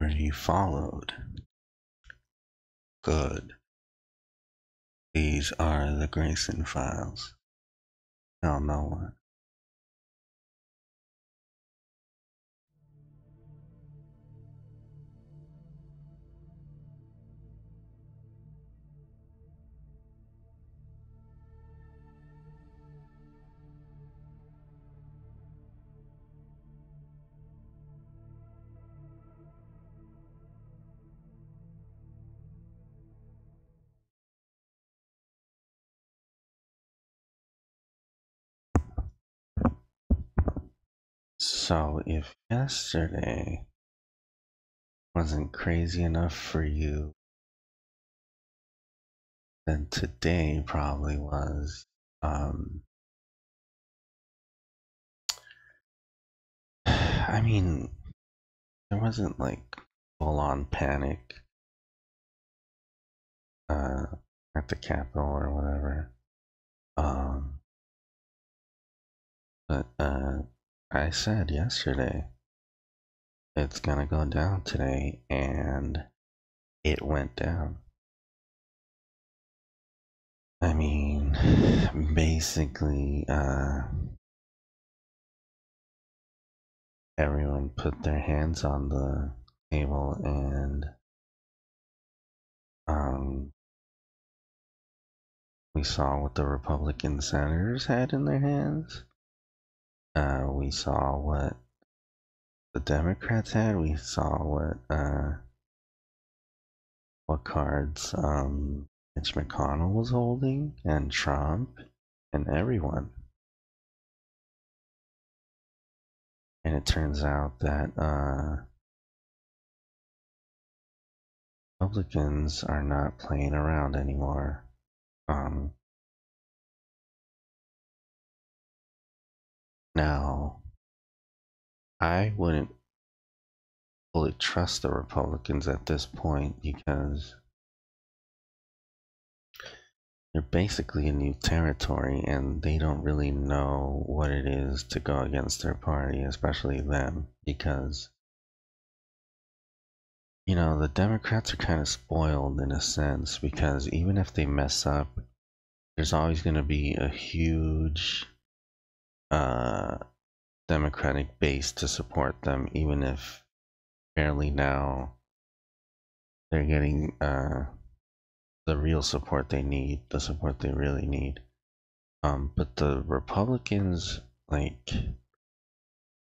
Were you followed? Good. These are the Grayson files. Tell no one. So if yesterday wasn't crazy enough for you, then today probably was. I mean, there wasn't like full on panic uh, at the Capitol or whatever. But I said yesterday it's gonna go down today, and it went down. I mean, basically, everyone put their hands on the table and we saw what the Republican senators had in their hands. We saw what the Democrats had. We saw what cards Mitch McConnell was holding, and Trump, and everyone. And it turns out that Republicans are not playing around anymore. Now, I wouldn't fully trust the Republicans at this point because they're basically in new territory and they don't really know what it is to go against their party, especially them, because the Democrats are kind of spoiled in a sense, because even if they mess up, there's always going to be a huge Democratic base to support them, even if barely now they're getting the real support they need, the support they really need. But the Republicans,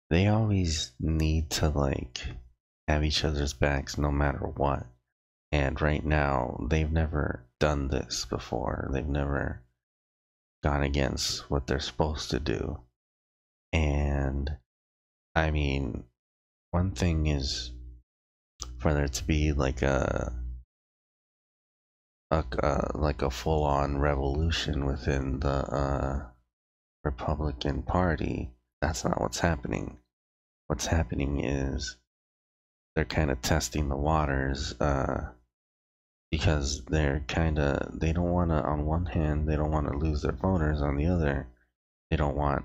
they always need to have each other's backs no matter what. And right now, they've never done this before. They've never gone against what they're supposed to do. And I mean, one thing is for there to be like a full-on revolution within the Republican Party. That's not what's happening. What's happening is they're kind of testing the waters because they don't want to, on one hand, they don't want to lose their voters. On the other, they don't want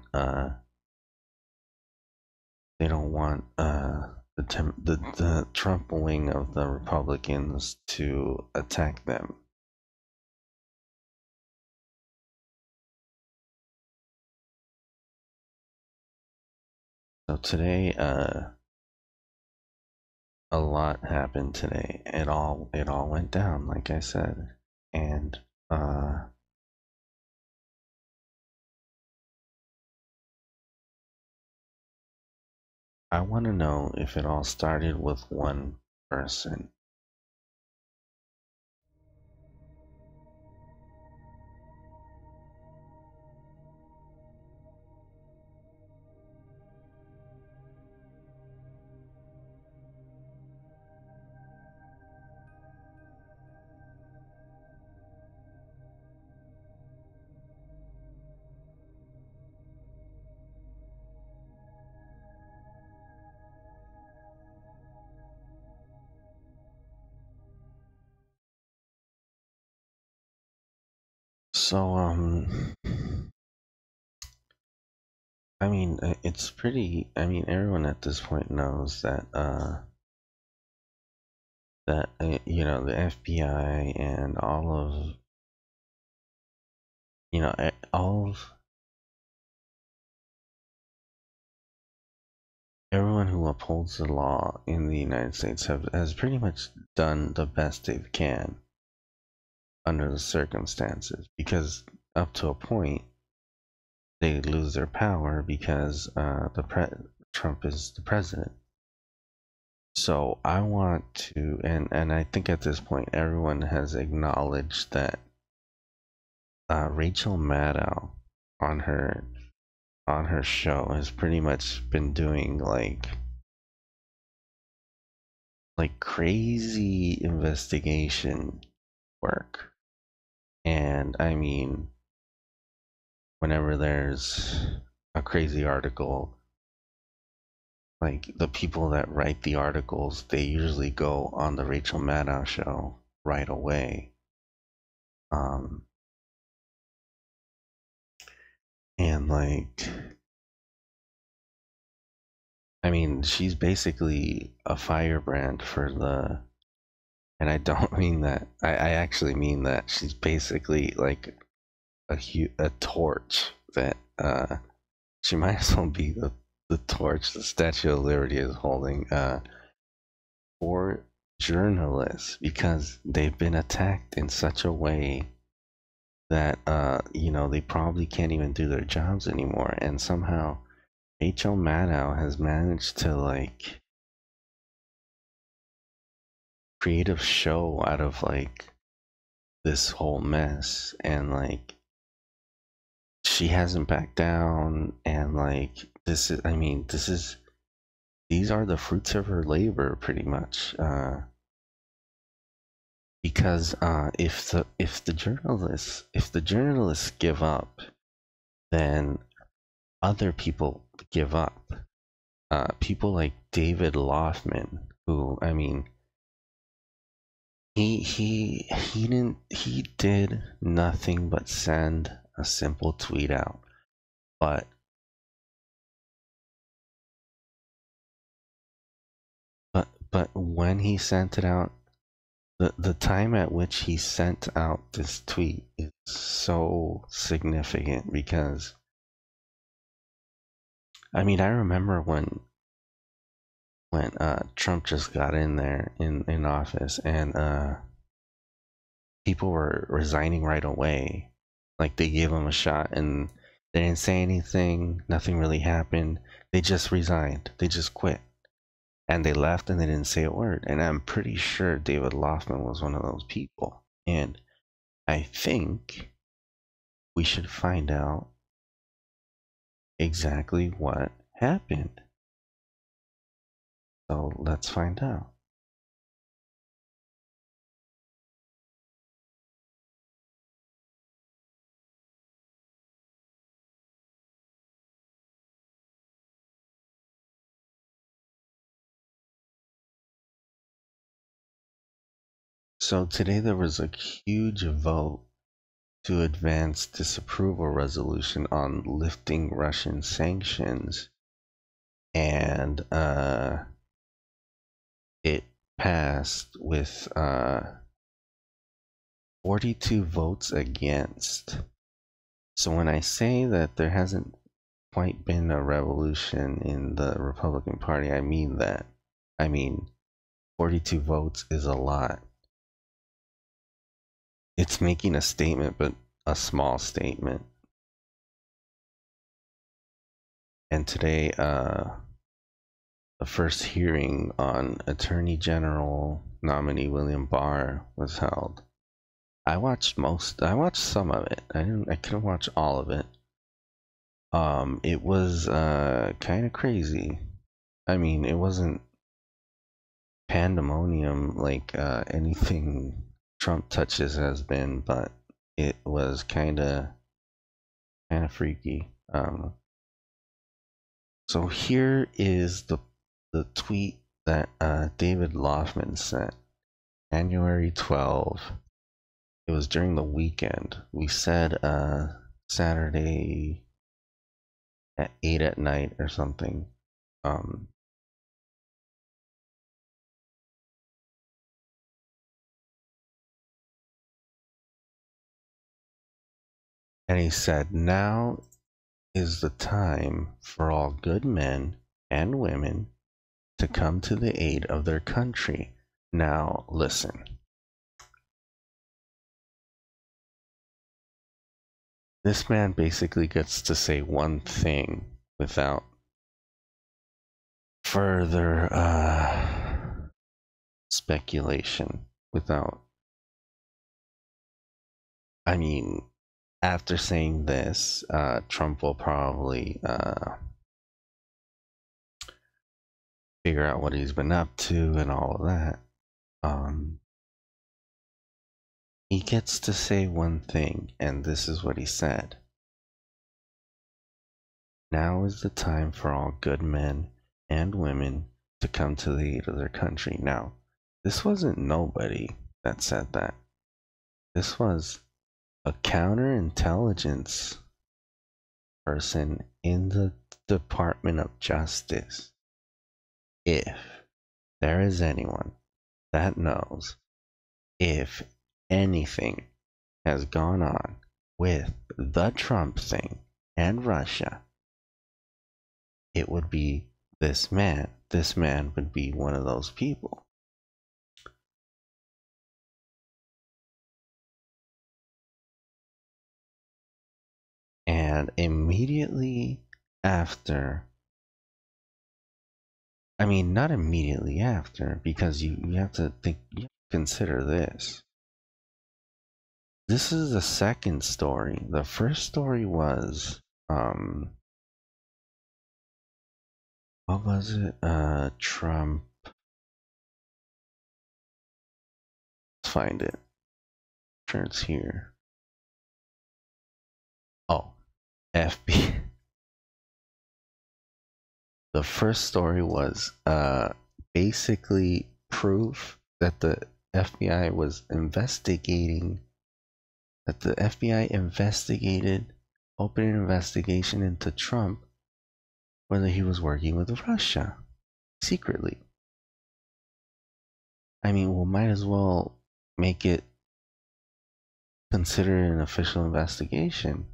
the Trump wing of the Republicans to attack them. So today, a lot happened today. It all went down, like I said, and I want to know if it all started with one person. So, I mean, it's pretty, I mean, everyone at this point knows that, that you know, the FBI and all of, you know, all of everyone who upholds the law in the United States has pretty much done the best they can under the circumstances, because up to a point they lose their power because Trump is the president. So I want to, and I think at this point everyone has acknowledged that Rachel Maddow on her show has pretty much been doing like crazy investigation work. And I mean, whenever there's a crazy article, like the people that write the articles, they usually go on the Rachel Maddow show right away. Um, and like, I mean, she's basically a firebrand for the, and I don't mean that, I actually mean that she's basically like a torch that, she might as well be the torch the Statue of Liberty is holding, for journalists, because they've been attacked in such a way that, you know, they probably can't even do their jobs anymore. And somehow H.L. Maddow has managed to like create a show out of like this whole mess, and like she hasn't backed down, and like this is, I mean, these are the fruits of her labor pretty much, because if the journalists give up, then other people give up. People like David Laufman, who, I mean, he did nothing but send a simple tweet out, but when he sent it out, the time at which he sent out this tweet is so significant, because I mean, I remember when Trump just got in there in office, and people were resigning right away. Like they gave him a shot and they didn't say anything, nothing really happened. They just resigned. They just quit. And they left and they didn't say a word. And I'm pretty sure David Laufman was one of those people. And I think we should find out exactly what happened. So let's find out. So today there was a huge vote to advance disapproval resolution on lifting Russian sanctions, and it passed with 42 votes against. So when I say that there hasn't quite been a revolution in the Republican Party, I mean that. I mean, 42 votes is a lot. It's making a statement, but a small statement. And today, the first hearing on Attorney General nominee William Barr was held. I watched some of it. I couldn't watch all of it. It was kind of crazy. I mean, it wasn't pandemonium like anything Trump touches has been, but it was kind of freaky. So here is the tweet that David Laufman sent, January 12. It was during the weekend. We said Saturday at 8 at night or something. Um, And he said, now is the time for all good men and women to come to the aid of their country. Now listen. This man basically gets to say one thing without further speculation, without, I mean, after saying this, Trump will probably figure out what he's been up to and all of that. He gets to say one thing, and this is what he said. Now is the time for all good men and women to come to the aid of their country. Now, this wasn't nobody that said that. This was a counterintelligence person in the Department of Justice. If there is anyone that knows if anything has gone on with the Trump thing and Russia, it would be this man. This man would be one of those people. And immediately after, I mean, not immediately after, because you have to think, you have to consider this. This is the second story. The first story was, what was it? Trump. Let's find it. Sure, it's here. Oh, FB. The first story was basically proof that the FBI was investigating, that the FBI investigated, opened an investigation into Trump, whether he was working with Russia secretly. I mean, we might as well make it considered an official investigation.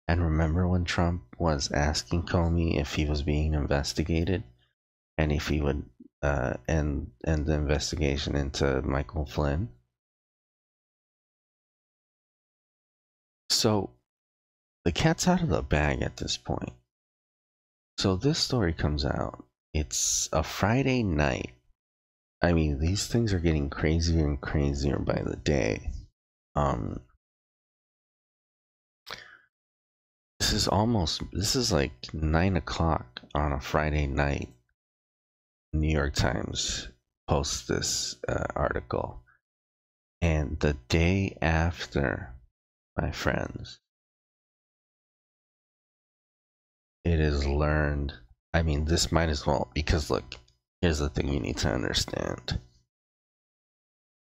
And remember when Trump was asking Comey if he was being investigated and if he would end the investigation into Michael Flynn? So the cat's out of the bag at this point. So this story comes out. It's a Friday night. I mean, these things are getting crazier and crazier by the day. This is like 9 o'clock on a Friday night. New York Times posts this article. And the day after, my friends, it is learned. I mean, this might as well, because look, here's the thing you need to understand.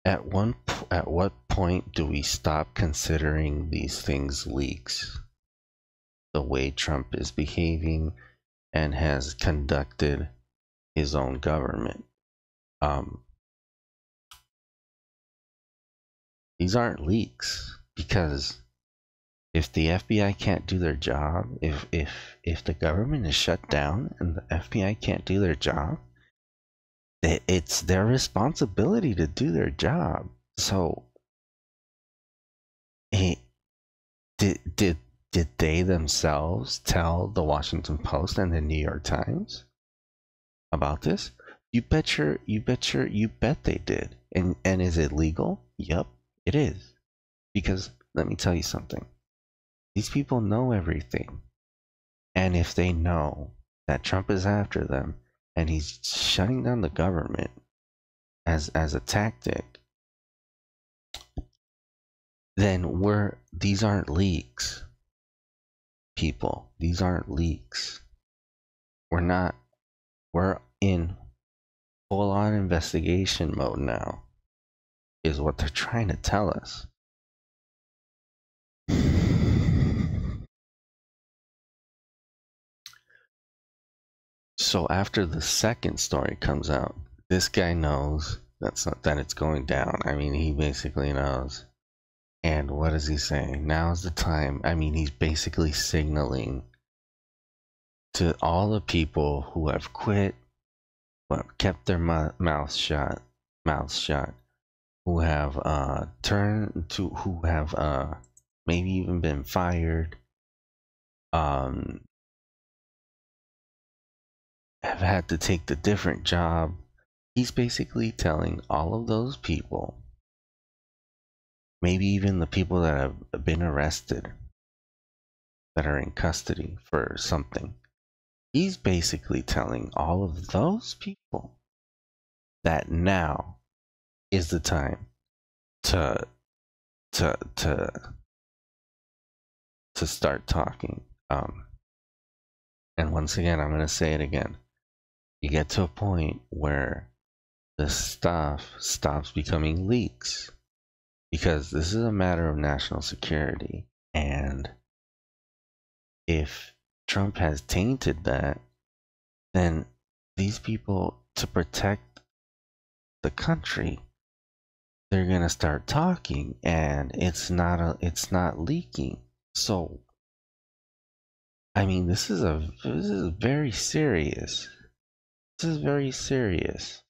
At what point do we stop considering these things leaks? The way Trump is behaving and has conducted his own government. These aren't leaks, because if the FBI can't do their job, if the government is shut down and the FBI can't do their job, it's their responsibility to do their job. So, did they themselves tell the Washington Post and the New York Times about this? You bet they did. And is it legal? Yep, it is. Because let me tell you something. These people know everything. And if they know that Trump is after them and he's shutting down the government as a tactic, then these aren't leaks. People, these aren't leaks. We're in full-on investigation mode now, is what they're trying to tell us. So after the second story comes out, this guy knows that it's going down. I mean, he basically knows. And what is he saying? Now's the time. I mean, he's basically signaling to all the people who have quit, who have kept their mouths shut, who have who have maybe even been fired, have had to take the different job. He's basically telling all of those people, maybe even the people that have been arrested, that are in custody for something. He's basically telling all of those people that now is the time to to to to start talking. And once again, I'm going to say it again. You get to a point where this stuff stops becoming leaks, because this is a matter of national security. And if Trump has tainted that, then these people, to protect the country, they're going to start talking, and it's not leaking. So I mean, this is very serious. This is very serious.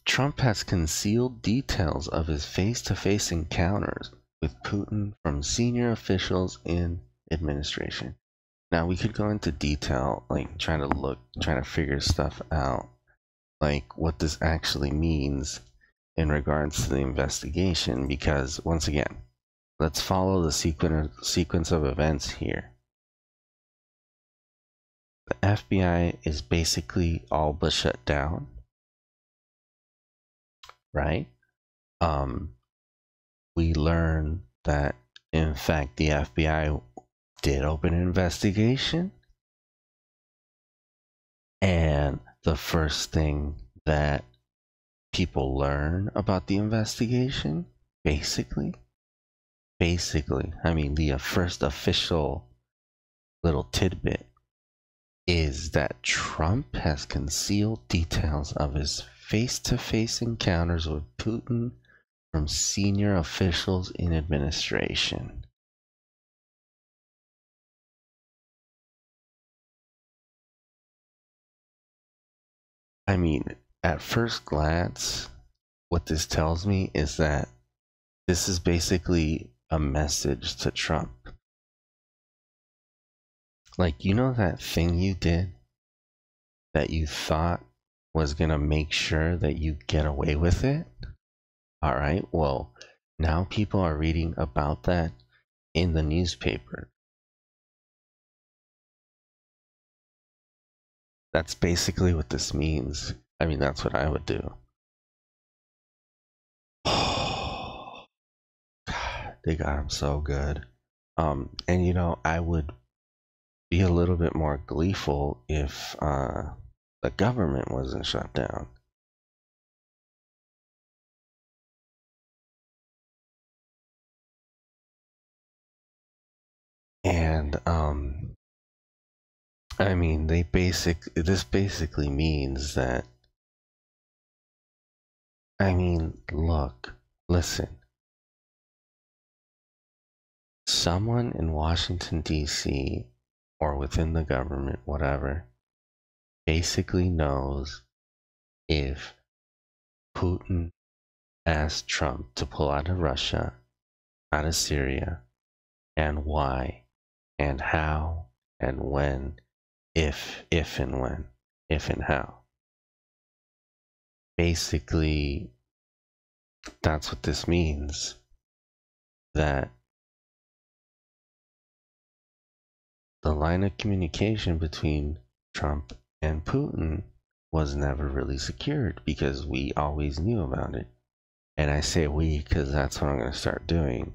Trump has concealed details of his face-to-face encounters with Putin from senior officials in administration. Now, we could go into detail, like trying to figure stuff out, like what this actually means in regards to the investigation, because once again, let's follow the sequence of events here. The FBI is basically all but shut down, right? We learn that, in fact, the FBI did open an investigation, and the first thing that people learn about the investigation, basically, I mean, the first official little tidbit is that Trump has concealed details of his face-to-face encounters with Putin from senior officials in administration. I mean, at first glance, what this tells me is that this is basically a message to Trump. Like, you know that thing you did that you thought was gonna make sure that you get away with it? All right, well, now people are reading about that in the newspaper. That's basically what this means. I mean, that's what I would do. God, they got him so good. And you know, I would be a little bit more gleeful if the government wasn't shut down. And I mean, this basically means that, I mean, look, listen. Someone in Washington, D.C., or within the government, whatever, basically knows if Putin asked Trump to pull out of Russia, out of Syria, and why, and how, and when, if and when, if and how. Basically, that's what this means. That the line of communication between Trump and Putin was never really secured, because we always knew about it. And I say we because that's what I'm going to start doing.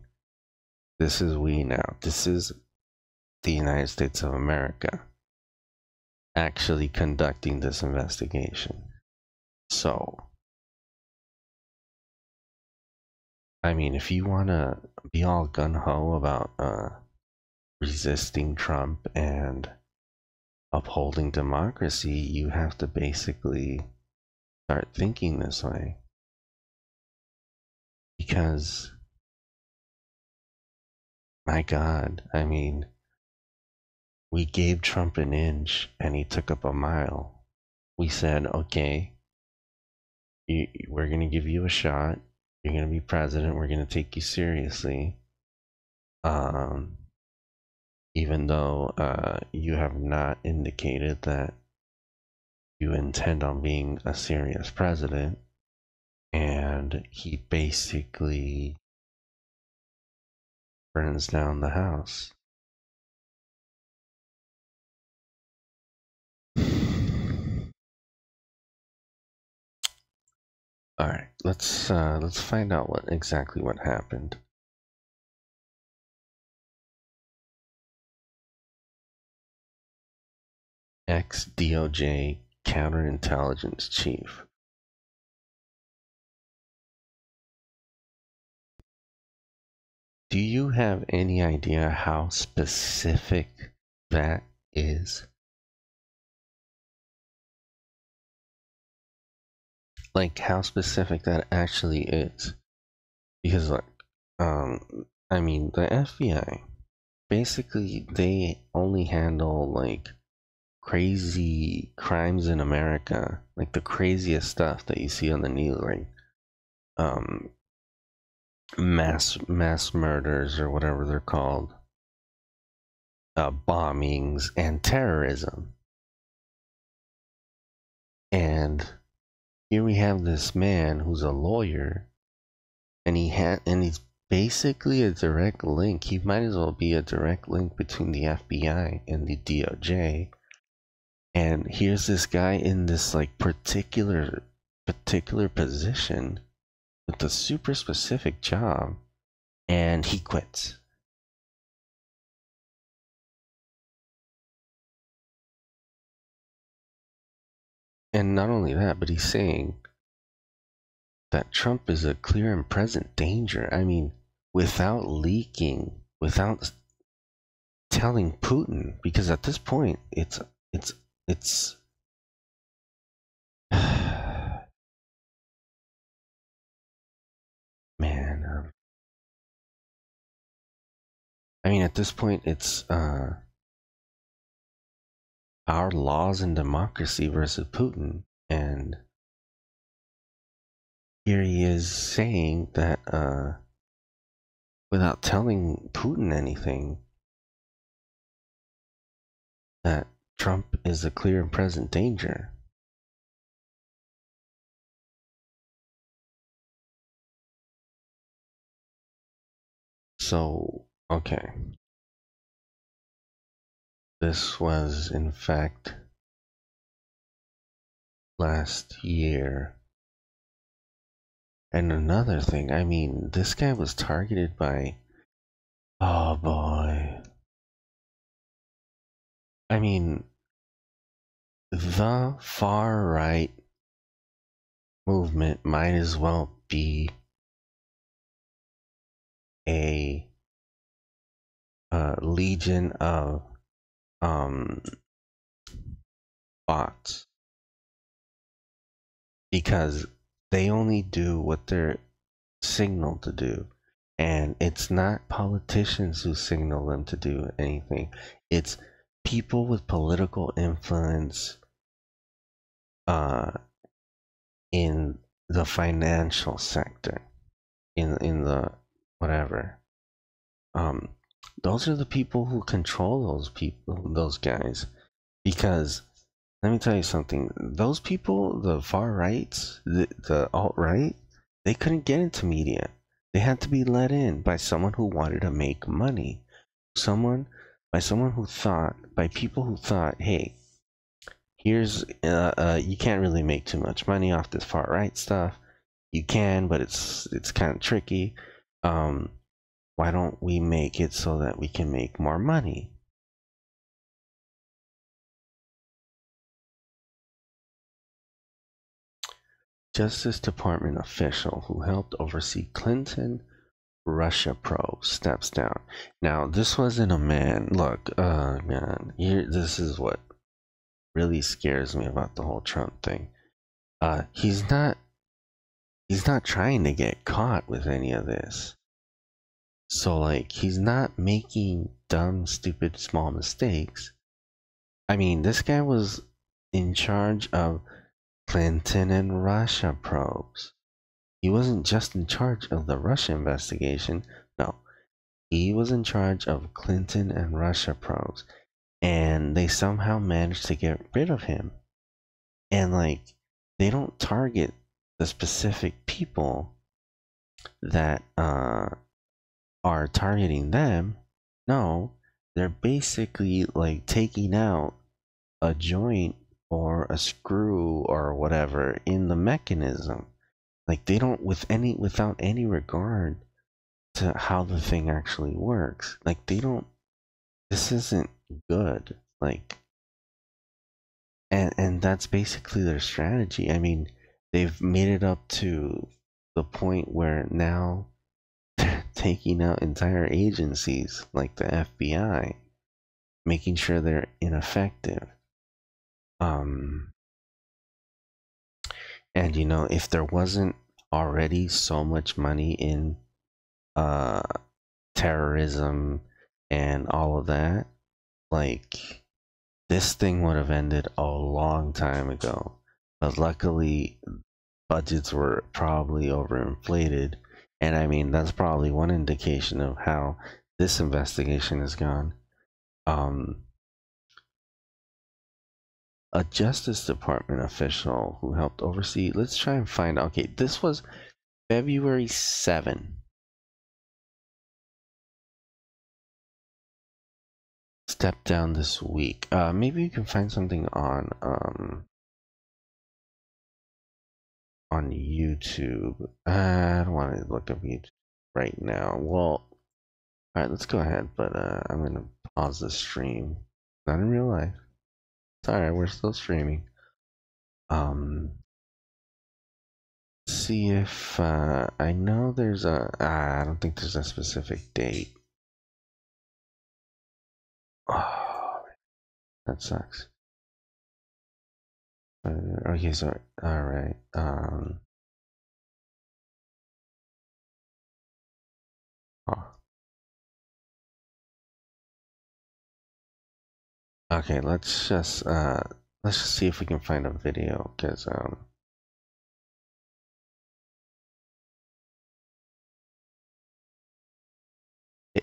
This is we now. This is the United States of America actually conducting this investigation. So, I mean, if you want to be all gung-ho about resisting Trump and upholding democracy, you have to basically start thinking this way. Because, my God, I mean, we gave Trump an inch and he took up a mile. We said, okay, we're going to give you a shot. You're going to be president. We're going to take you seriously. Even though you have not indicated that you intend on being a serious president. And he basically burns down the house. All right, let's find out what happened. Ex-DOJ counterintelligence chief. Do you have any idea how specific that is? Like how specific that actually is? Because like, I mean, the FBI, basically they only handle like crazy crimes in America, like the craziest stuff that you see on the news, like mass murders or whatever they're called, bombings and terrorism. And here we have this man who's a lawyer, and he's basically a direct link. He might as well be a direct link between the FBI and the DOJ. And here's this guy in this like particular position with a super specific job, and he quits. And not only that, but he's saying that Trump is a clear and present danger. I mean, without leaking, without telling Putin, because at this point, it's man. I mean, at this point, it's our laws and democracy versus Putin, and here he is saying that without telling Putin anything, that Trump is a clear and present danger. So, okay. This was, in fact, last year. And another thing, I mean, this guy was targeted by, oh boy. I mean, the far right movement might as well be a legion of bots, because they only do what they're signaled to do, and it's not politicians who signal them to do anything. It's people with political influence in the financial sector, in the whatever. Those are the people who control those guys. Because let me tell you something, those people, the far rights, the alt-right, they couldn't get into media. They had to be let in by someone who wanted to make money. By people who thought, hey, here's, you can't really make too much money off this far right stuff. You can, but it's kind of tricky. Why don't we make it so that we can make more money? Justice Department official who helped oversee Clinton Russia probe steps down. Now, this wasn't a man. Look, man, this is what really scares me about the whole Trump thing. He's not he's not trying to get caught with any of this. So, like, he's not making dumb, stupid, small mistakes. I mean, this guy was in charge of Clinton and Russia probes. He wasn't just in charge of the Russia investigation. No, he was in charge of Clinton and Russia probes. And they somehow managed to get rid of him. And, like, they don't target the specific people that are targeting them. No, they're basically like taking out a joint or a screw or whatever in the mechanism. Like they don't without any regard to how the thing actually works. Like they don't, this isn't good. Like, and that's basically their strategy. I mean, they've made it up to the point where now they're taking out entire agencies like the FBI, making sure they're ineffective. Um, and you know, if there wasn't already so much money in uh terrorism and all of that, like this thing would have ended a long time ago. But luckily, budgets were probably overinflated, and I mean that's probably one indication of how this investigation has gone. Um, a Justice Department official who helped oversee. Let's try and find. Okay, this was February 7. Step down this week. Maybe you can find something on YouTube. I don't want to look up YouTube right now. Well, all right, let's go ahead. But I'm gonna pause the stream. Not in real life. It's all right. We're still streaming. Um, see if I know there's a. I don't think there's a specific date. Oh, that sucks. Okay, so all right. Oh, okay. Let's just see if we can find a video because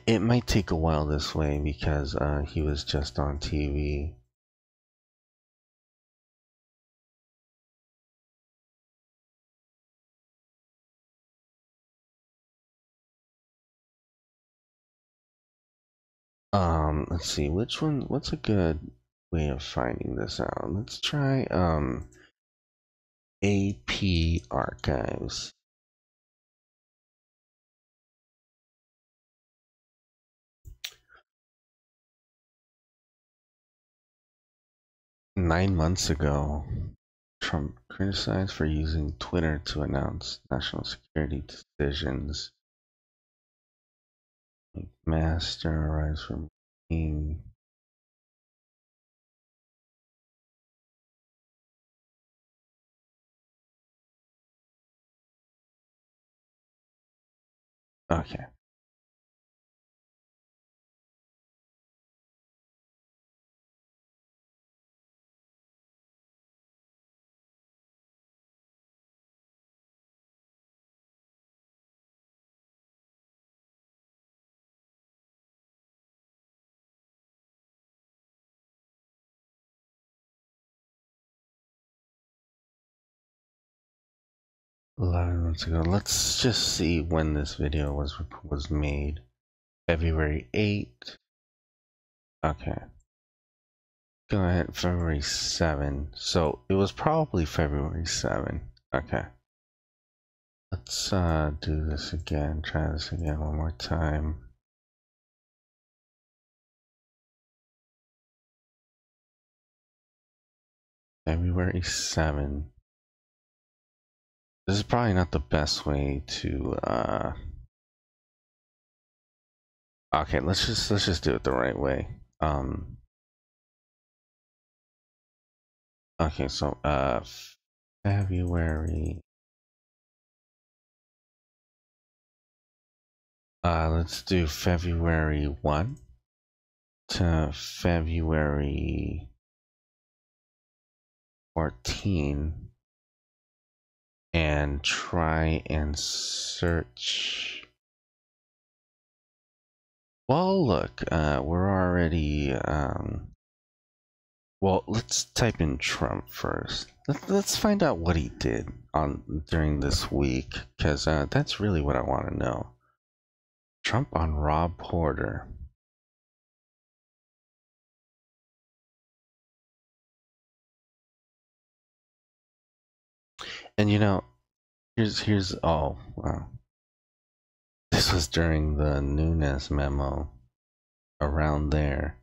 it might take a while this way because he was just on TV. Let's see which one. What's a good way of finding this out? Let's try AP archives. Nine months ago, Trump criticized for using Twitter to announce national security decisions. Like master arrives from being. Okay. 11 months ago. Let's just see when this video was made. February 8th. Okay. Go ahead, February 7. So it was probably February 7. Okay. Let's do this again. Try this again one more time. February 7. This is probably not the best way to okay, let's just do it the right way. Okay, so February Let's do February 1 to February 14 and try and search. Well, look, we're already, well, let's type in Trump first. Let's find out what he did during this week, because that's really what I want to know. Trump on Rob Porter. And you know, here's oh wow. This was during the Nunes memo, around there.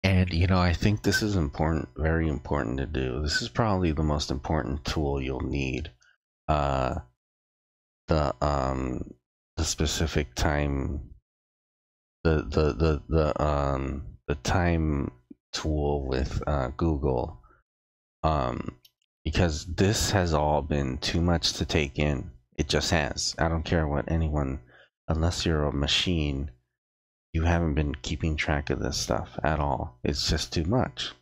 And you know, I think this is important, very important to do. This is probably the most important tool you'll need. Uh, the specific time, the time tool with Google, because this has all been too much to take in. It just has. I don't care what anyone, unless you're a machine, you haven't been keeping track of this stuff at all. It's just too much.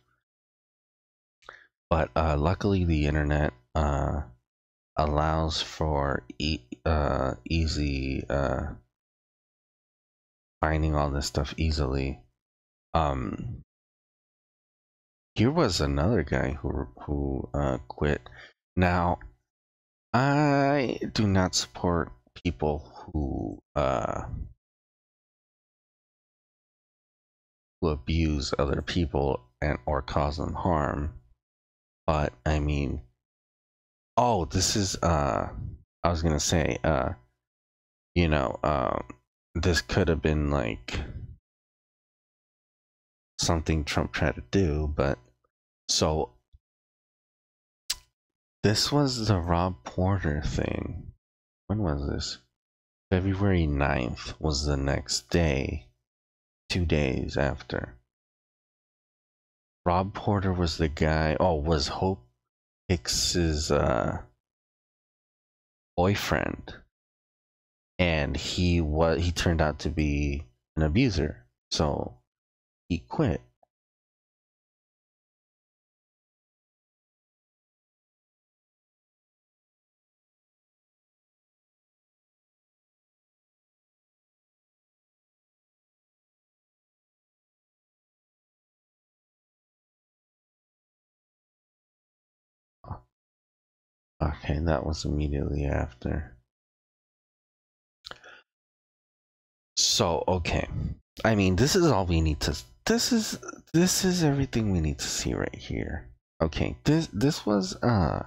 But luckily, the internet allows for easy finding all this stuff easily. Here was another guy who quit. Now, I do not support people who abuse other people and or cause them harm. But I mean, oh, this is I was gonna say, you know, this could have been like something Trump tried to do, but so this was the Rob Porter thing. When was this? February 9th was the next day, 2 days after. Rob Porter was the guy, was Hope Hicks's boyfriend, and he turned out to be an abuser, so he quit. Okay, that was immediately after. So, okay. I mean, this is all we need to, this is everything we need to see right here. Okay, this was the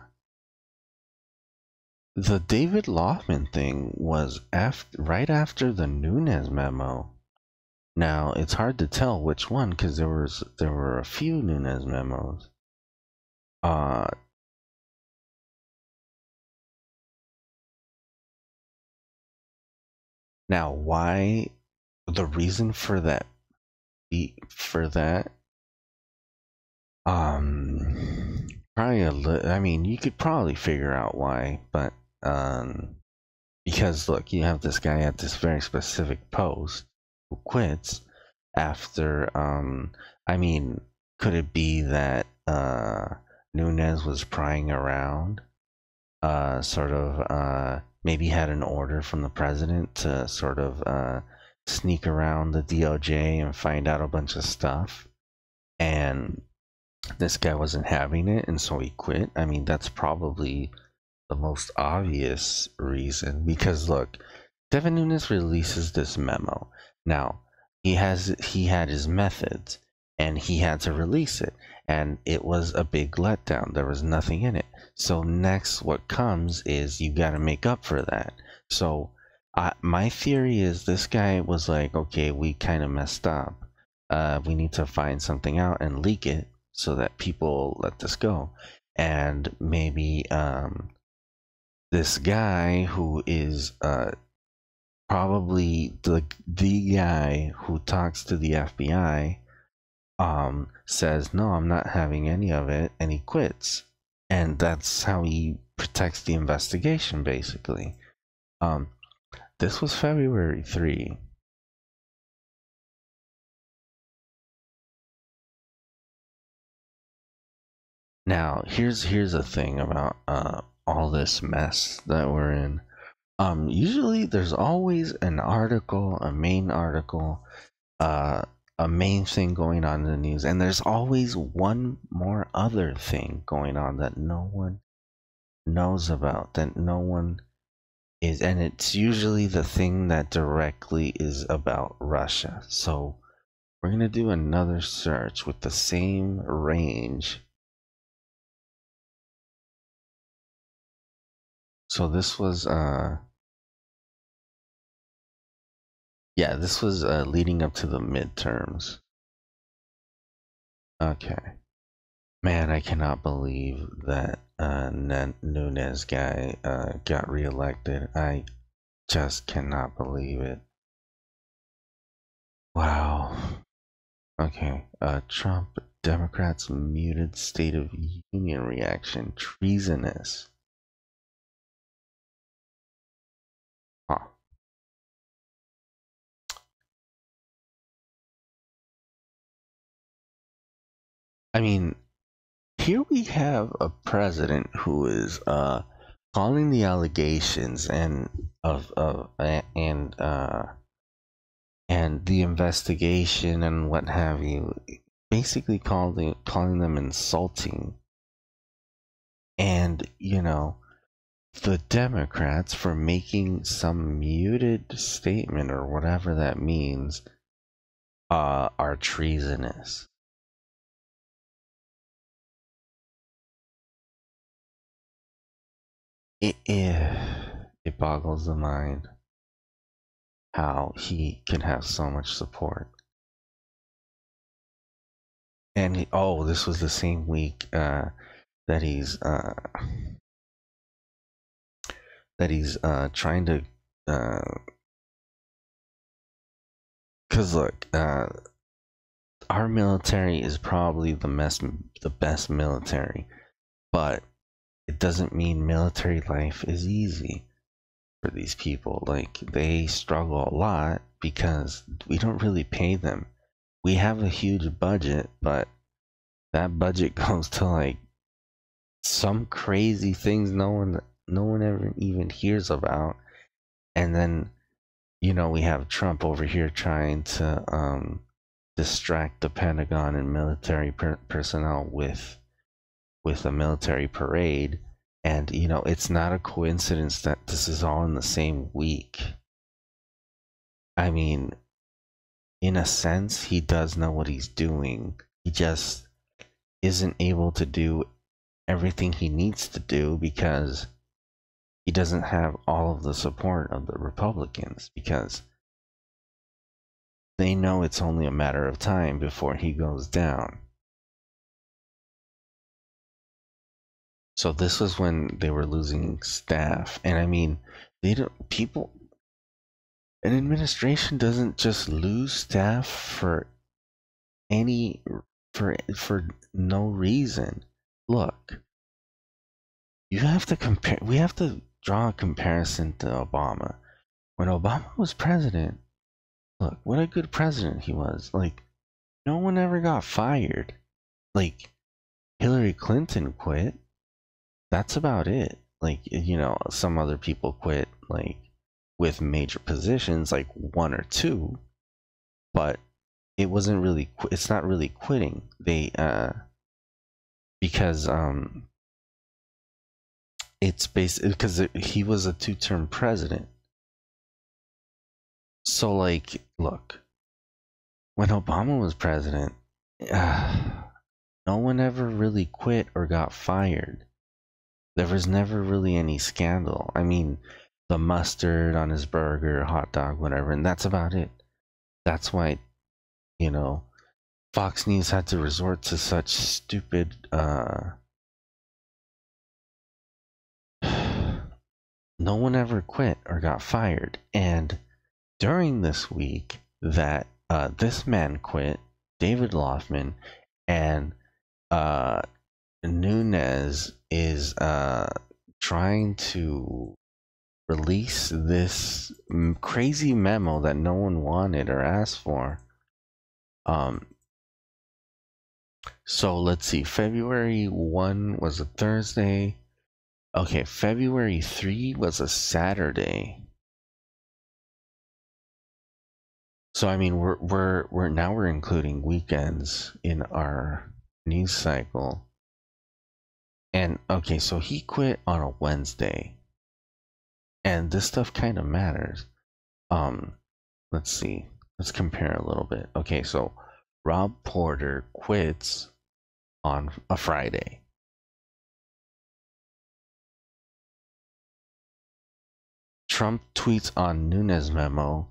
David Laufman thing was right after the Nunes memo. Now, it's hard to tell which one because there were a few Nunes memos. Now, why the reason for that? Probably I mean, you could probably figure out why, but because look, you have this guy at this very specific post who quits after I mean, could it be that Nunes was prying around, sort of maybe had an order from the president to sort of sneak around the DOJ and find out a bunch of stuff, and this guy wasn't having it, and so he quit? I mean, that's probably the most obvious reason, because look, Devin Nunes releases this memo. Now, he had his methods, and he had to release it, and it was a big letdown. There was nothing in it. So next, what comes is you got to make up for that. So my theory is this guy was like, okay, we kind of messed up. We need to find something out and leak it so that people let this go. And maybe this guy who is probably the guy who talks to the FBI says, no, I'm not having any of it, and he quits. And that's how he protects the investigation, basically. This was February 3. Now, here's a thing about all this mess that we're in. Usually there's always an article, a main article, uh, a main thing going on in the news, and there's always one more other thing going on that no one knows about, that no one is, and it's usually the thing that directly is about Russia. So we're gonna do another search with the same range. So this was yeah, this was leading up to the midterms. Okay. Man, I cannot believe that Nunes guy got reelected. I just cannot believe it. Wow. Okay. Trump Democrats muted State of Union reaction. Treasonous. Huh. I mean, here we have a president who is calling the allegations and and the investigation and what have you, basically calling them insulting. And you know, the Democrats, for making some muted statement or whatever that means, are treasonous. It boggles the mind how he can have so much support. And oh, this was the same week that he's trying to because look, our military is probably the best military, but it doesn't mean military life is easy for these people. Like, they struggle a lot because we don't really pay them. We have a huge budget, but that budget goes to like some crazy things no one ever even hears about. And then, you know, we have Trump over here trying to distract the Pentagon and military personnel with a military parade. And you know, it's not a coincidence that this is all in the same week. I mean, in a sense, he does know what he's doing. He just isn't able to do everything he needs to do because he doesn't have all of the support of the Republicans, because they know it's only a matter of time before he goes down. So this was when they were losing staff. And I mean, they don't people an administration doesn't just lose staff for no reason. Look, you have to compare we have to draw a comparison to Obama. When Obama was president, look, what a good president he was. Like, no one ever got fired. Like, Hillary Clinton quit. That's about it. Like, you know, some other people quit, like, with major positions, like one or two, but it wasn't really, it's not really quitting. They, because, it's basically because he was a two-term president. So, like, look, when Obama was president, no one ever really quit or got fired. There was never really any scandal. I mean, the mustard on his burger, hot dog, whatever, and that's about it. That's why, you know, Fox News had to resort to such stupid, no one ever quit or got fired. And during this week that this man quit, David Laufman, and Nunes is trying to release this crazy memo that no one wanted or asked for. So let's see, February 1 was a Thursday. Okay, February 3 was a Saturday. So I mean, we're now including weekends in our news cycle. And okay, so he quit on a Wednesday. And this stuff kind of matters. Let's see. Let's compare a little bit. Okay, so Rob Porter quits on a Friday. Trump tweets on Nunes memo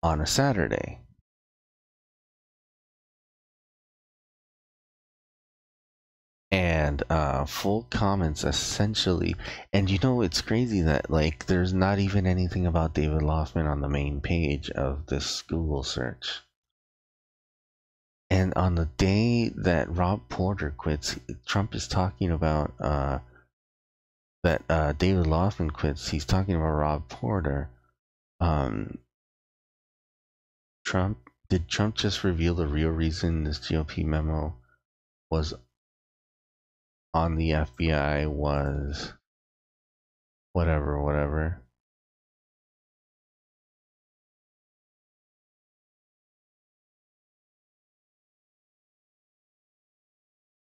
on a Saturday. And full comments essentially. And you know, it's crazy that like there's not even anything about David Laufman on the main page of this Google search. And on the day that Rob Porter quits, Trump is talking about that David Laufman quits. He's talking about Rob Porter. Did Trump just reveal the real reason this GOP memo was on the FBI was whatever.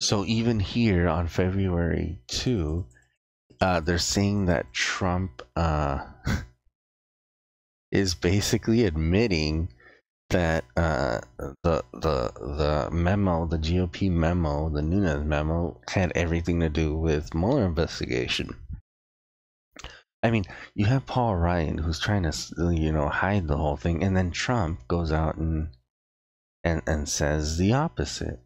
So even here on February 2, they're saying that Trump is basically admitting that the memo, the GOP memo, the Nunes memo, had everything to do with Mueller investigation. I mean, you have Paul Ryan who's trying to, hide the whole thing, and then Trump goes out and says the opposite.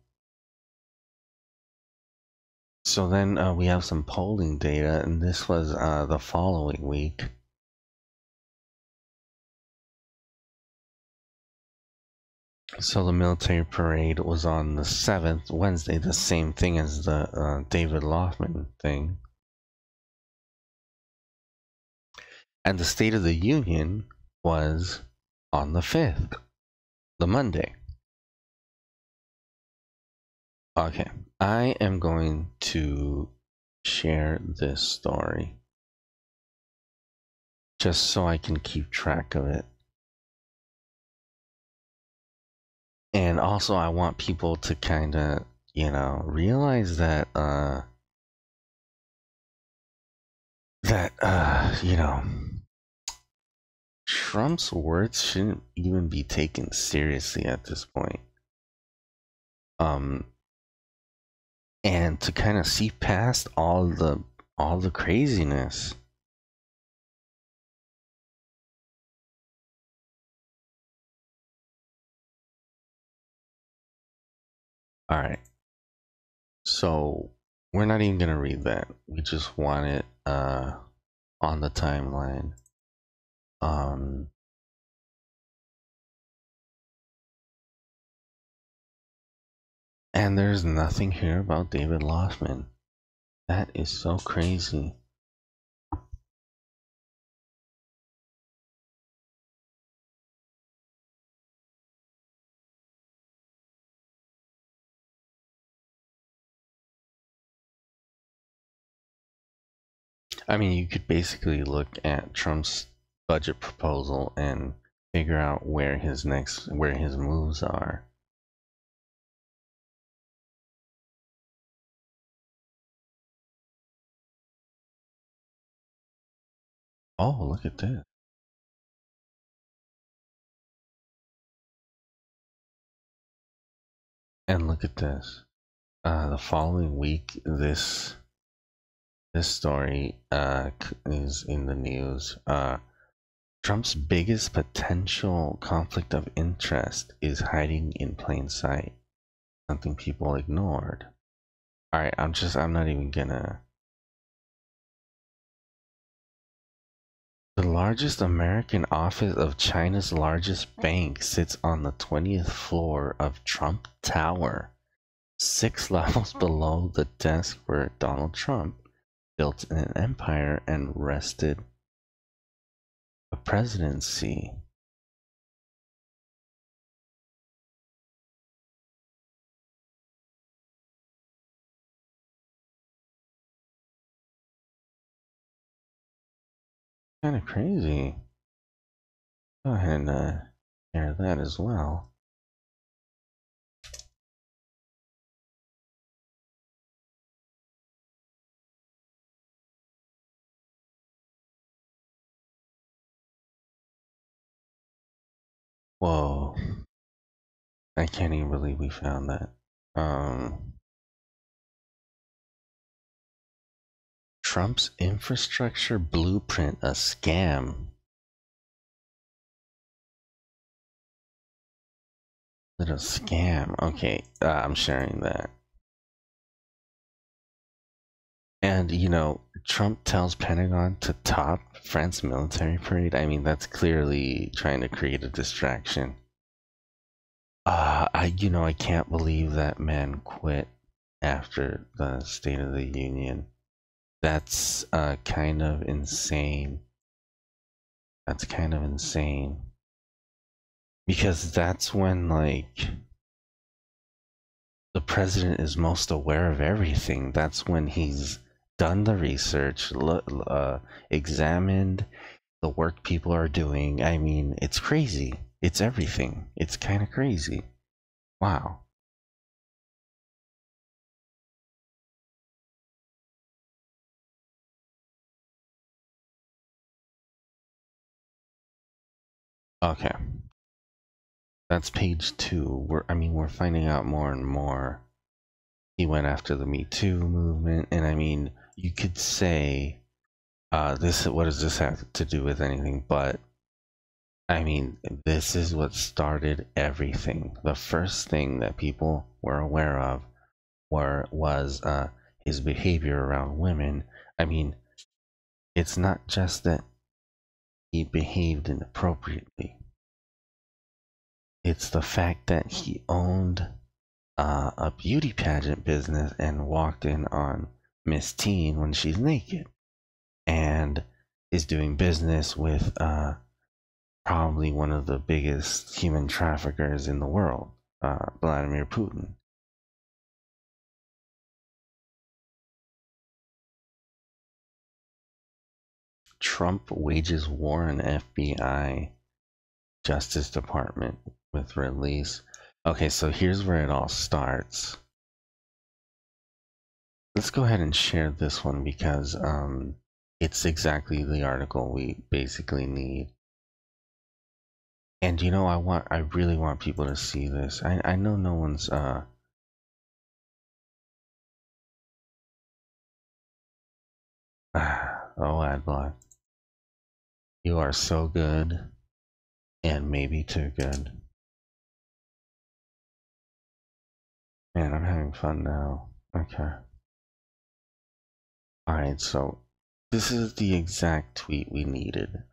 So then we have some polling data, and this was the following week. So the military parade was on the 7th, Wednesday, the same thing as the David Laufman thing. And the State of the Union was on the 5th, the Monday. Okay, I am going to share this story just so I can keep track of it. And also I want people to kind of, realize that, Trump's words shouldn't even be taken seriously at this point. And to kind of see past all the craziness. All right. So we're not even gonna read that. We just want it on the timeline. And there's nothing here about David Laufman. That is so crazy. I mean, you could basically look at Trump's budget proposal and figure out where his moves are. Oh, look at this. And look at this. The following week, this story is in the news. Trump's biggest potential conflict of interest is hiding in plain sight. Something people ignored. All right, I'm not even gonna. The largest American office of China's largest bank sits on the 20th floor of Trump Tower, 6 levels below the desk for Donald Trump. built an empire and wrested a presidency. Kind of crazy. Go ahead and share that as well. Whoa. I can't even believe we found that. Trump's infrastructure blueprint, a scam. Is it a scam? Okay, I'm sharing that. And, you know, Trump tells Pentagon to top France military parade. I mean, that's clearly trying to create a distraction. I can't believe that man quit after the State of the Union. That's kind of insane. That's kind of insane. Because that's when, like, the president is most aware of everything. That's when he's done the research, examined the work people are doing. I mean, it's crazy. It's everything. It's kind of crazy. Wow. Okay. That's page 2. We're finding out more and more. He went after the Me Too movement, and I mean, you could say, what does this have to do with anything? But I mean, this is what started everything. The first thing that people were aware of was his behavior around women. I mean, it's not just that he behaved inappropriately. It's the fact that he owned a beauty pageant business and walked in on Miss Teen when she's naked, and is doing business with probably one of the biggest human traffickers in the world, Vladimir Putin. Trump wages war on FBI Justice Department with release. Okay, so here's where it all starts. Let's go ahead and share this one because it's exactly the article we basically need. And you know, I really want people to see this. I know no one's oh, Adblock. You are so good and maybe too good. Man, I'm having fun now. Okay. Alright, so this is the exact tweet we needed.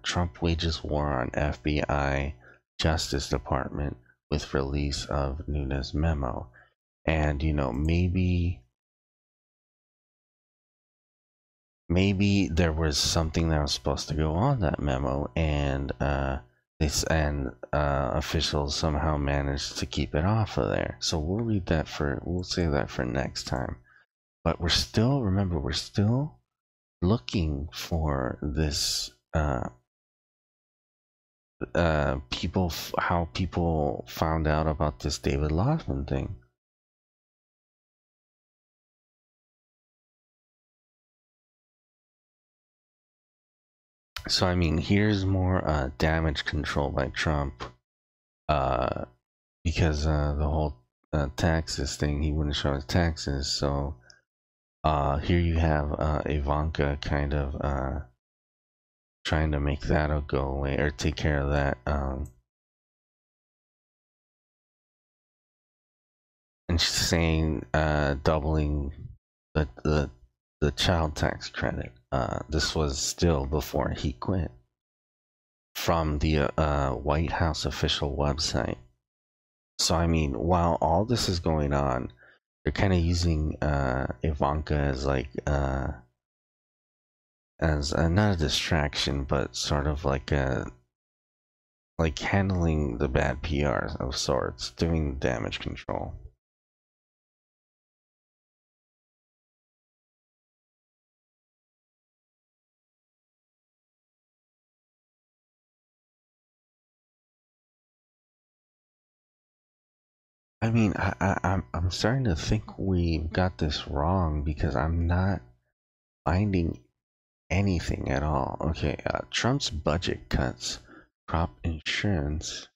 Trump wages war on FBI Justice Department with release of Nunes memo. And you know, maybe there was something that was supposed to go on that memo, and officials somehow managed to keep it off of there. So we'll save that for next time. But we're still looking for this how people found out about this David Laufman thing. So I mean, here's more damage control by Trump, because the whole taxes thing, he wouldn't show his taxes. So here you have Ivanka kind of trying to make that go away or take care of that. And she's saying doubling the child tax credit. This was still before he quit, from the White House official website. So I mean, while all this is going on, they're kind of using Ivanka as like as not a distraction, but sort of like a like handling the bad PR of sorts, doing damage control. I mean, I'm starting to think we've got this wrong because I'm not finding anything at all. Okay, Trump's budget cuts crop insurance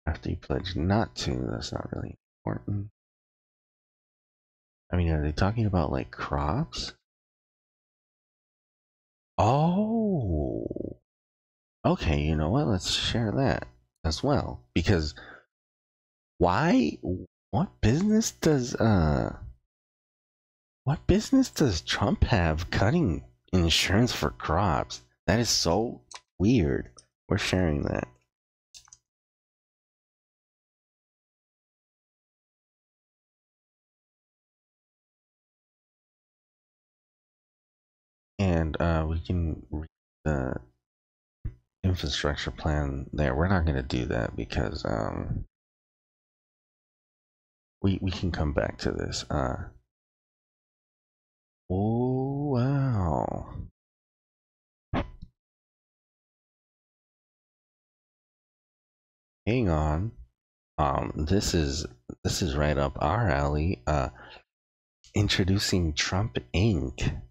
after he pledged not to. That's not really important. I mean, are they talking about like crops? Oh, okay. You know what? Let's share that as well because why? What business does What business does Trump have cutting insurance for crops? That is so weird. We're sharing that. And we can read the infrastructure plan there. We're not going to do that because we can come back to this. Oh, wow. Hang on. This is right up our alley. Introducing Trump Inc.,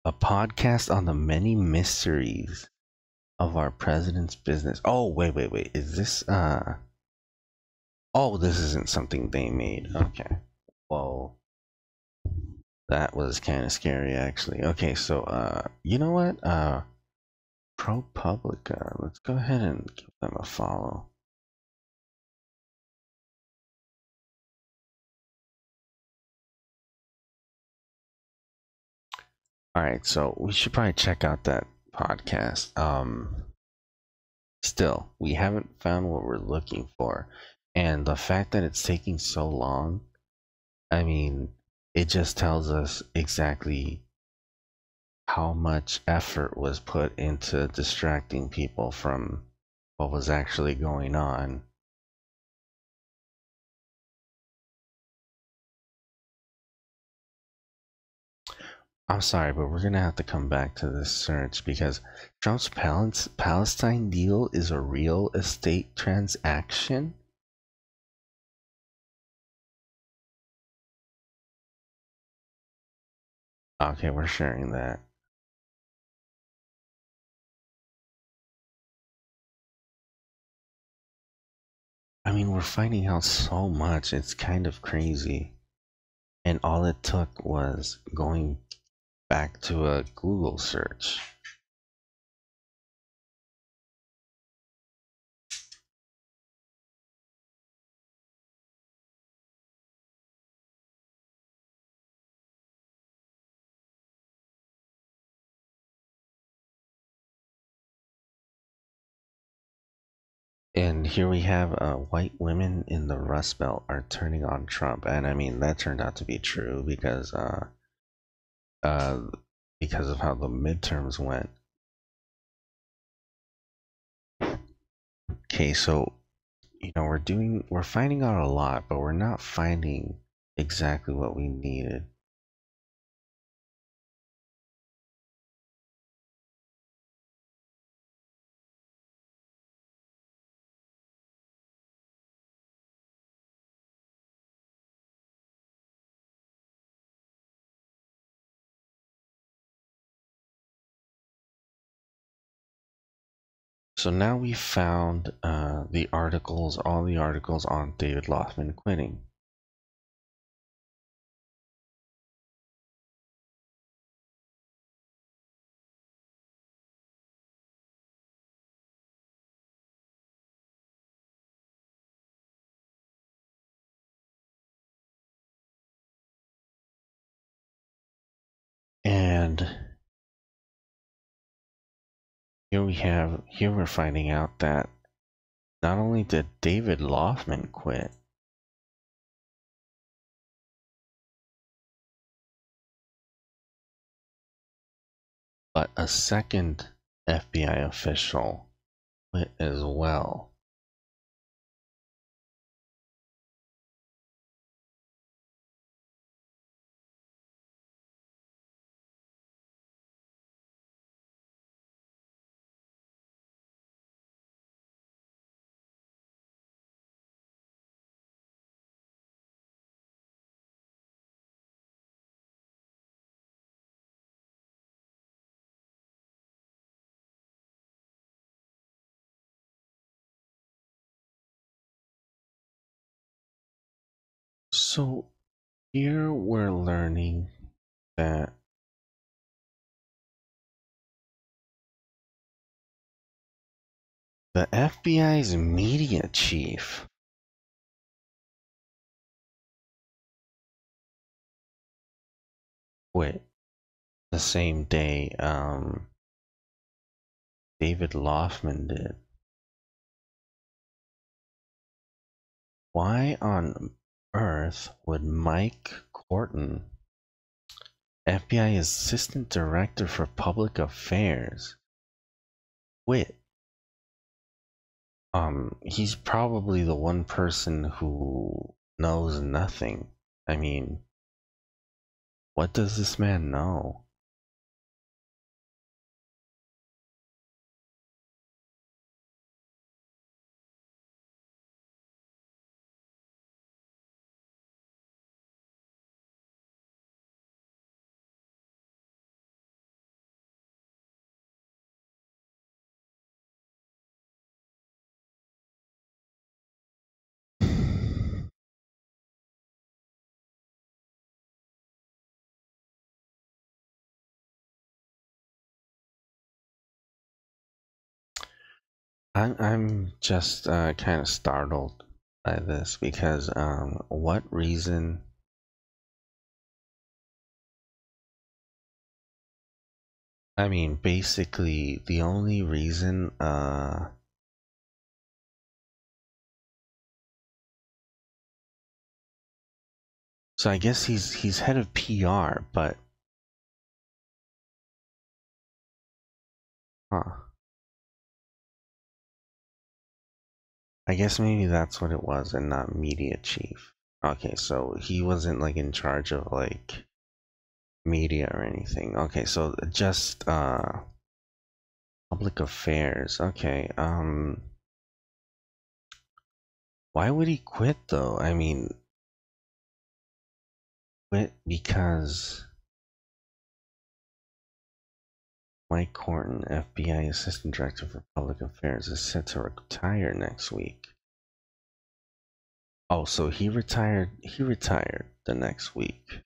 a podcast on the many mysteries of our president's business. Oh, wait. Is this oh, this isn't something they made. Okay. Whoa. That was kind of scary actually. Okay, so you know what? ProPublica. Let's go ahead and give them a follow. All right, so we should probably check out that podcast. Still, we haven't found what we're looking for. And the fact that it's taking so long, I mean, it just tells us exactly how much effort was put into distracting people from what was actually going on. I'm sorry, but we're gonna have to come back to this search because Trump's Palestine deal is a real estate transaction. Okay, we're sharing that. I mean, we're finding out so much, it's kind of crazy. And all it took was going back to a Google search. And here we have white women in the Rust Belt are turning on Trump, and I mean that turned out to be true uh, because of how the midterms went. Okay, so we're finding out a lot, but we're not finding exactly what we needed. So now we found the articles, all the articles on David Laufman quitting. And here we're finding out that not only did David Laufman quit, but a second FBI official quit as well. So here we're learning that the FBI's media chief quit the same day David Laufman did. Why on earth would Mike Corton, FBI Assistant Director for Public Affairs, quit? He's probably the one person who knows nothing. I mean, what does this man know? I'm just kind of startled by this because what reason? I mean, basically the only reason so I guess he's head of PR, but huh. I guess maybe that's what it was and not media chief. Okay, so he wasn't like in charge of like media or anything. Okay, so just public affairs. Okay. Why would he quit though? I mean, quit because Mike Corton, FBI Assistant Director for Public Affairs, is set to retire next week. Oh, so he retired the next week.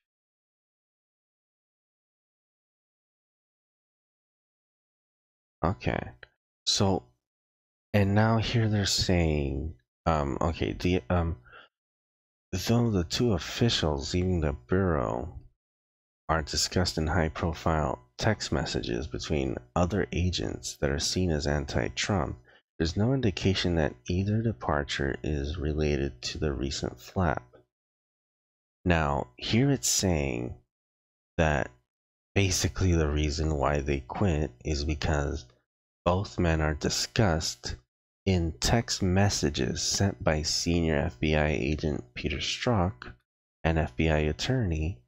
Okay. So, and now here they're saying, okay, though the two officials leaving the bureau are discussed in high-profile text messages between other agents that are seen as anti-Trump, there's no indication that either departure is related to the recent flap. Now, here it's saying that basically the reason why they quit is because both men are discussed in text messages sent by senior FBI agent Peter Strzok and FBI attorney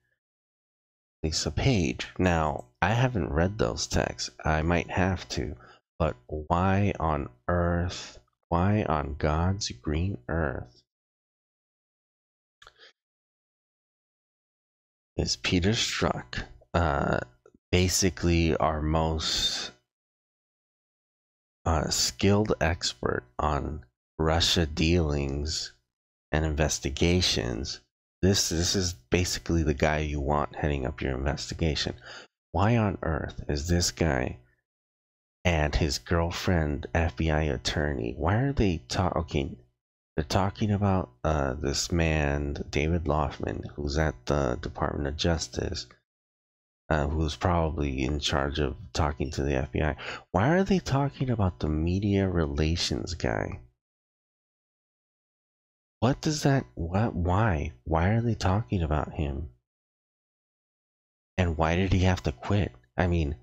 Lisa Page. Now, I haven't read those texts. I might have to, but why on earth, why on God's green earth is Peter Strzok basically our most skilled expert on Russia dealings and investigations? This is basically the guy you want heading up your investigation. Why on earth is this guy and his girlfriend FBI attorney, why are they talking? They're talking about this man, David Laufman, who's at the Department of Justice, who's probably in charge of talking to the FBI. Why are they talking about the media relations guy? What does that, why are they talking about him? And why did he have to quit? I mean,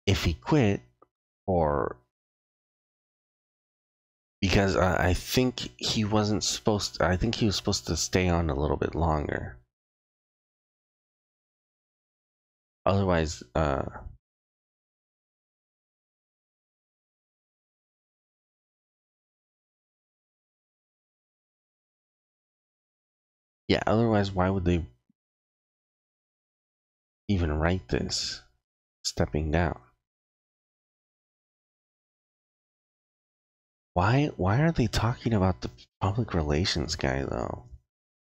if he quit, or because I think he wasn't supposed to, I think he was supposed to stay on a little bit longer. Otherwise, yeah, otherwise, why would they even write this? Stepping down. Why are they talking about the public relations guy though?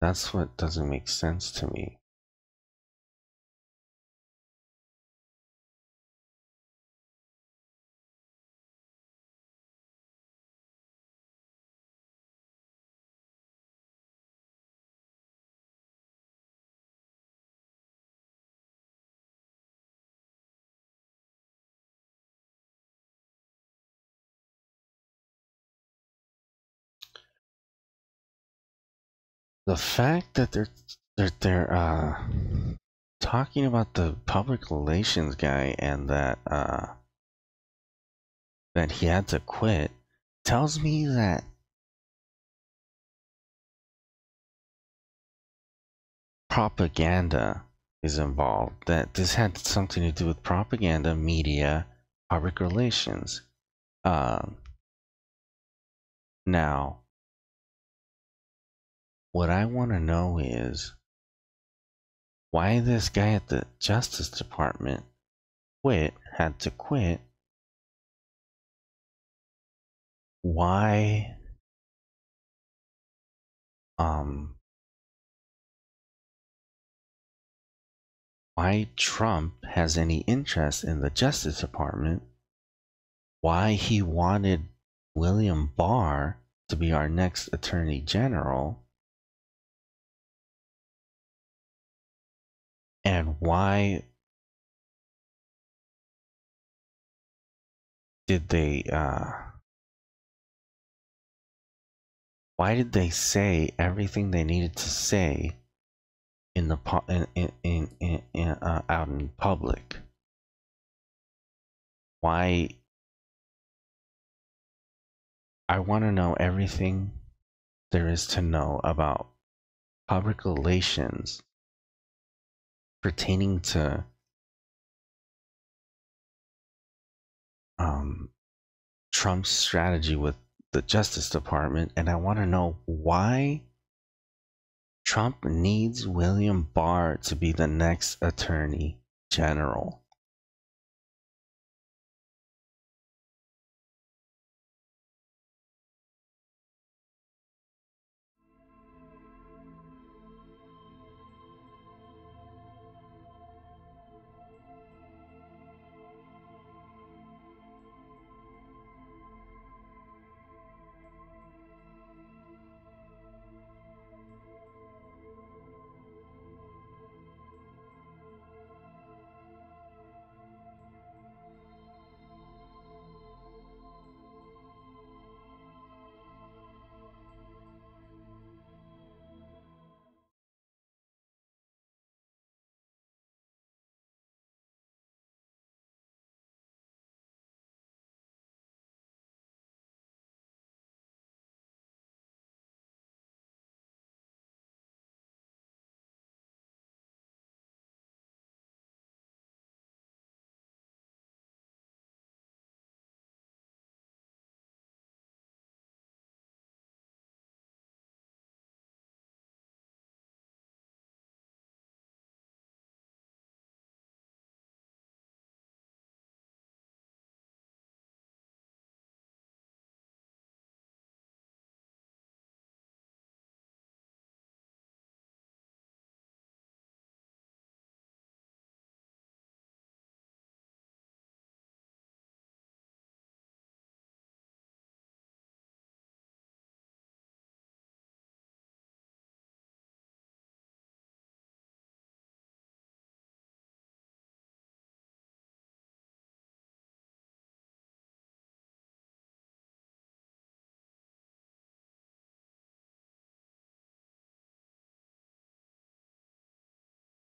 That's what doesn't make sense to me. The fact that they're talking about the public relations guy and that that he had to quit tells me that propaganda is involved. That this had something to do with propaganda, media, public relations. Now, what I want to know is why this guy at the Justice Department had to quit. Why why Trump has any interest in the Justice Department, why he wanted William Barr to be our next Attorney General, and why did they say everything they needed to say in the out in public? Why? I want to know everything there is to know about public relations pertaining to Trump's strategy with the Justice Department, and I want to know why Trump needs William Barr to be the next Attorney General.